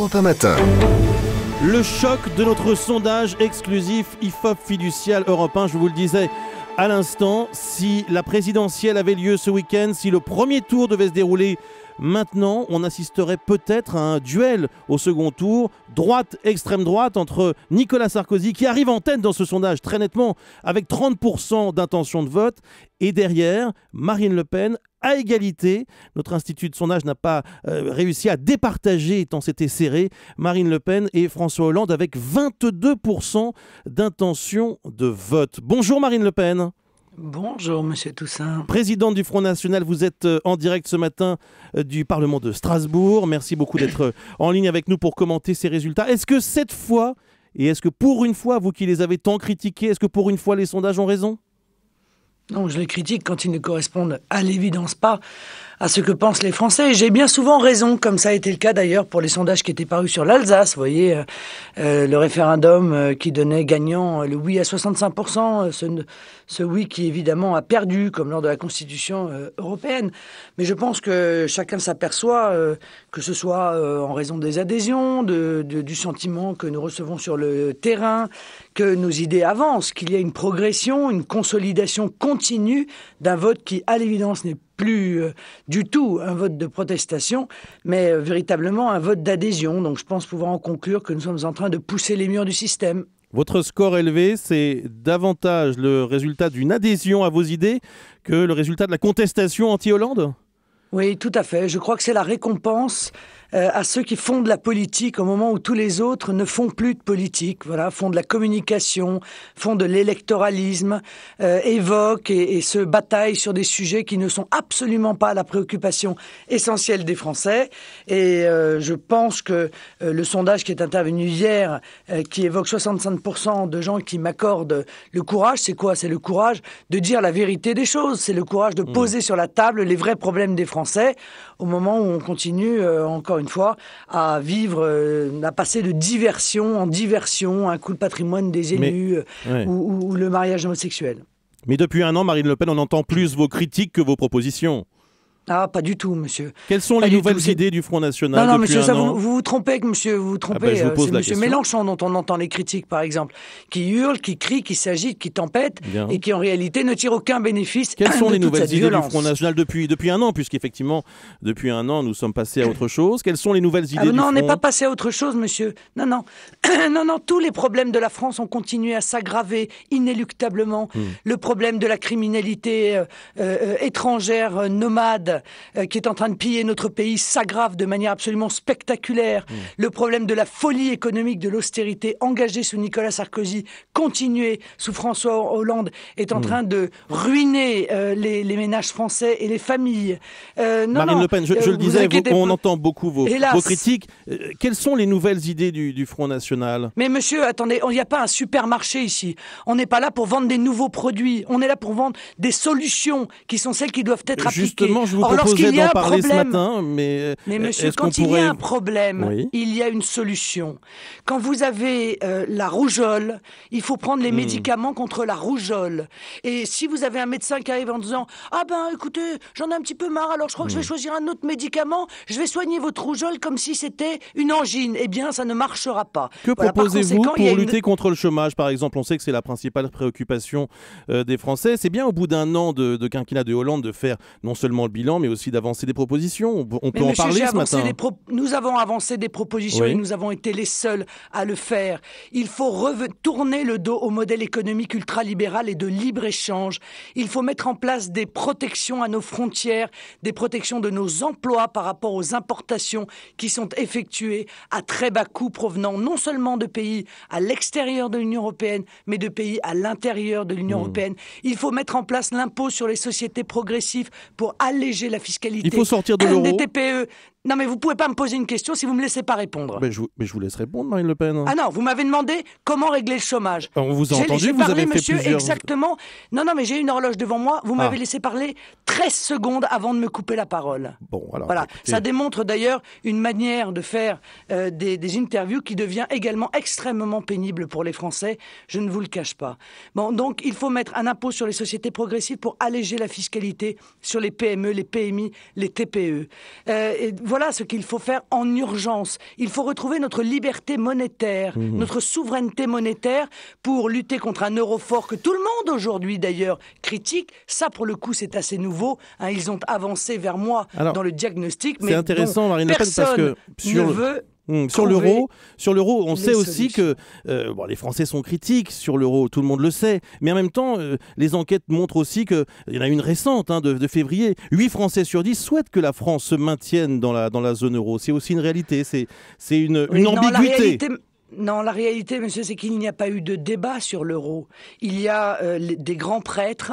Europe 1 Matin. Le choc de notre sondage exclusif IFOP Fiducial Europe 1, je vous le disais à l'instant, si la présidentielle avait lieu ce week-end, si le premier tour devait se dérouler maintenant, on assisterait peut-être à un duel au second tour, droite, extrême droite, entre Nicolas Sarkozy, qui arrive en tête dans ce sondage très nettement, avec 30% d'intention de vote, et derrière, Marine Le Pen, à égalité. Notre institut de sondage n'a pas réussi à départager tant c'était serré. Marine Le Pen et François Hollande avec 22% d'intention de vote. Bonjour Marine Le Pen. Bonjour Monsieur Toussaint. Présidente du Front National, vous êtes en direct ce matin du Parlement de Strasbourg. Merci beaucoup d'être en ligne avec nous pour commenter ces résultats. Est-ce que cette fois, et est-ce que pour une fois, vous qui les avez tant critiqués, est-ce que pour une fois les sondages ont raison ? Non, je les critique quand ils ne correspondent à l'évidence pas à ce que pensent les Français. Et j'ai bien souvent raison, comme ça a été le cas d'ailleurs pour les sondages qui étaient parus sur l'Alsace. Vous voyez, le référendum qui donnait gagnant le oui à 65%, ce oui qui évidemment a perdu, comme lors de la Constitution européenne. Mais je pense que chacun s'aperçoit, que ce soit en raison des adhésions, du sentiment que nous recevons sur le terrain, que nos idées avancent, qu'il y a une progression, une consolidation continue d'un vote qui, à l'évidence, n'est plus du tout un vote de protestation, mais véritablement un vote d'adhésion. Donc je pense pouvoir en conclure que nous sommes en train de pousser les murs du système. Votre score élevé, c'est davantage le résultat d'une adhésion à vos idées que le résultat de la contestation anti-Hollande ? Oui, tout à fait. Je crois que c'est la récompense à ceux qui font de la politique au moment où tous les autres ne font plus de politique, voilà, font de la communication, font de l'électoralisme, évoquent et se bataillent sur des sujets qui ne sont absolument pas la préoccupation essentielle des Français. Et je pense que le sondage qui est intervenu hier, qui évoque 65% de gens qui m'accordent le courage, c'est quoi ? C'est le courage de dire la vérité des choses, c'est le courage de poser sur la table les vrais problèmes des Français au moment où on continue, encore une fois, à vivre, à passer de diversion en diversion, un coup de patrimoine des élus ou le mariage homosexuel. Mais depuis un an, Marine Le Pen, on entend plus vos critiques que vos propositions. Ah, pas du tout, monsieur. Quelles sont les nouvelles idées du Front National ? Non, monsieur, ça, vous vous trompez, monsieur, vous vous trompez. Je vous pose c'est la monsieur question. Mélenchon dont on entend les critiques, par exemple, qui hurle, qui crie, qui s'agite, qui tempête, et qui en réalité ne tire aucun bénéfice. Quelles sont les nouvelles idées violence. du Front National depuis un an, puisqu'effectivement, depuis un an, nous sommes passés à autre chose. Quelles sont les nouvelles idées du Front ? Non, on n'est pas passé à autre chose, monsieur. Non, non. Non, tous les problèmes de la France ont continué à s'aggraver inéluctablement. Le problème de la criminalité étrangère, nomade, qui est en train de piller notre pays, s'aggrave de manière absolument spectaculaire. Le problème de la folie économique, de l'austérité engagée sous Nicolas Sarkozy, continuée sous François Hollande, est en train de ruiner les ménages français et les familles. Marine Le Pen, je le disais, on entend beaucoup vos critiques. Quelles sont les nouvelles idées du Front National ? Mais monsieur, attendez, il n'y a pas un supermarché ici. On n'est pas là pour vendre des nouveaux produits. On est là pour vendre des solutions qui sont celles qui doivent être appliquées. Justement, je vous proposais d'en parler ce matin, mais monsieur, quand il y a un problème, il y a une solution. Quand vous avez la rougeole, il faut prendre les médicaments contre la rougeole. Et si vous avez un médecin qui arrive en disant « Ah ben, écoutez, j'en ai un petit peu marre, alors je crois que je vais choisir un autre médicament, je vais soigner votre rougeole comme si c'était une angine. » Eh bien, ça ne marchera pas. Que proposez-vous pour lutter contre le chômage, par exemple ? On sait que c'est la principale préoccupation des Français. C'est bien, au bout d'un an de quinquennat de Hollande, de faire non seulement le bilan, mais aussi d'avancer des propositions. On peut en parler ce matin. Nous avons avancé des propositions et nous avons été les seuls à le faire. Il faut tourner le dos au modèle économique ultralibéral et de libre-échange. Il faut mettre en place des protections à nos frontières, des protections de nos emplois par rapport aux importations qui sont effectuées à très bas coût provenant non seulement de pays à l'extérieur de l'Union européenne, mais de pays à l'intérieur de l'Union européenne. Il faut mettre en place l'impôt sur les sociétés progressives pour alléger la fiscalité. Il faut sortir de l'euro. Des TPE. Non, mais vous pouvez pas me poser une question si vous me laissez pas répondre. Mais je vous laisse répondre, Marine Le Pen. Ah non, vous m'avez demandé comment régler le chômage. On vous a entendu, vous avez fait plusieurs... Exactement. Non, mais j'ai une horloge devant moi. Vous m'avez laissé parler 13 secondes avant de me couper la parole. Bon, alors, voilà. Écoutez... Ça démontre d'ailleurs une manière de faire des interviews qui devient également extrêmement pénible pour les Français. Je ne vous le cache pas. Bon, donc il faut mettre un impôt sur les sociétés progressives pour alléger la fiscalité sur les PME, les PMI, les TPE. Et voilà. voilà ce qu'il faut faire en urgence. Il faut retrouver notre liberté monétaire, notre souveraineté monétaire pour lutter contre un euro fort que tout le monde aujourd'hui d'ailleurs critique. Ça pour le coup c'est assez nouveau. Hein, ils ont avancé vers moi dans le diagnostic. C'est intéressant Marine Le Pen parce que sur l'euro, on sait aussi que les Français sont critiques sur l'euro, tout le monde le sait. Mais en même temps, les enquêtes montrent aussi qu'il y en a une récente de février. 8 Français sur 10 souhaitent que la France se maintienne dans la zone euro. C'est aussi une réalité, c'est une ambiguïté. Non, la réalité, monsieur, c'est qu'il n'y a pas eu de débat sur l'euro. Il y a des grands prêtres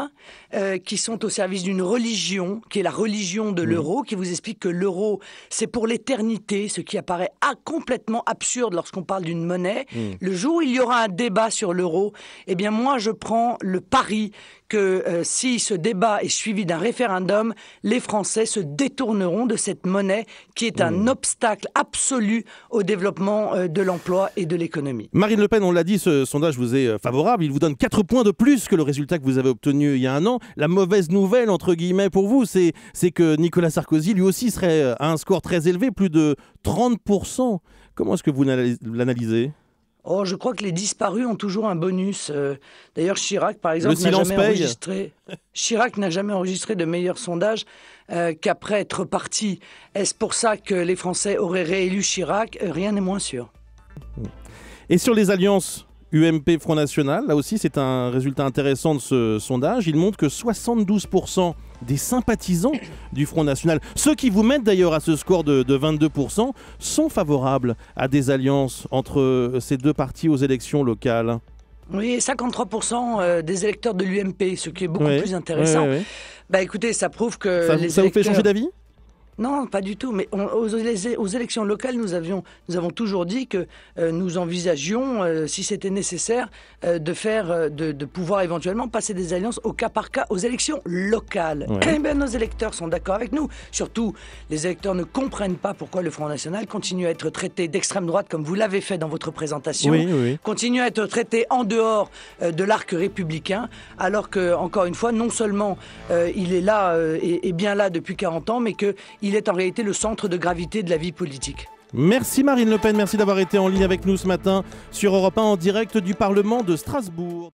qui sont au service d'une religion, qui est la religion de l'euro, qui vous explique que l'euro, c'est pour l'éternité, ce qui apparaît complètement absurde lorsqu'on parle d'une monnaie. Le jour où il y aura un débat sur l'euro, eh bien moi, je prends le pari que si ce débat est suivi d'un référendum, les Français se détourneront de cette monnaie qui est un obstacle absolu au développement de l'emploi et de l'économie. Marine Le Pen, on l'a dit, ce sondage vous est favorable. Il vous donne 4 points de plus que le résultat que vous avez obtenu il y a un an. La mauvaise nouvelle, entre guillemets, pour vous, c'est que Nicolas Sarkozy, lui aussi, serait à un score très élevé, plus de 30%. Comment est-ce que vous l'analysez ? Oh, je crois que les disparus ont toujours un bonus. D'ailleurs, Chirac, par exemple, Chirac n'a jamais enregistré de meilleur sondage qu'après être parti. Est-ce pour ça que les Français auraient réélu Chirac ? Rien n'est moins sûr. Et sur les alliances UMP Front National, là aussi c'est un résultat intéressant de ce sondage. Il montre que 72% des sympathisants du Front National, ceux qui vous mettent d'ailleurs à ce score de 22%, sont favorables à des alliances entre ces deux partis aux élections locales. Oui, 53% des électeurs de l'UMP, ce qui est beaucoup plus intéressant. Bah écoutez, ça prouve que ça vous fait changer d'avis ? Non, pas du tout. Mais aux élections locales, nous avons toujours dit que nous envisagions, si c'était nécessaire, de pouvoir éventuellement passer des alliances au cas par cas aux élections locales. Eh bien, nos électeurs sont d'accord avec nous. Surtout, les électeurs ne comprennent pas pourquoi le Front National continue à être traité d'extrême droite, comme vous l'avez fait dans votre présentation, continue à être traité en dehors de l'arc républicain, alors que, encore une fois, non seulement il est là et bien là depuis 40 ans, mais que il est en réalité le centre de gravité de la vie politique. Merci Marine Le Pen, merci d'avoir été en ligne avec nous ce matin sur Europe 1 en direct du Parlement de Strasbourg.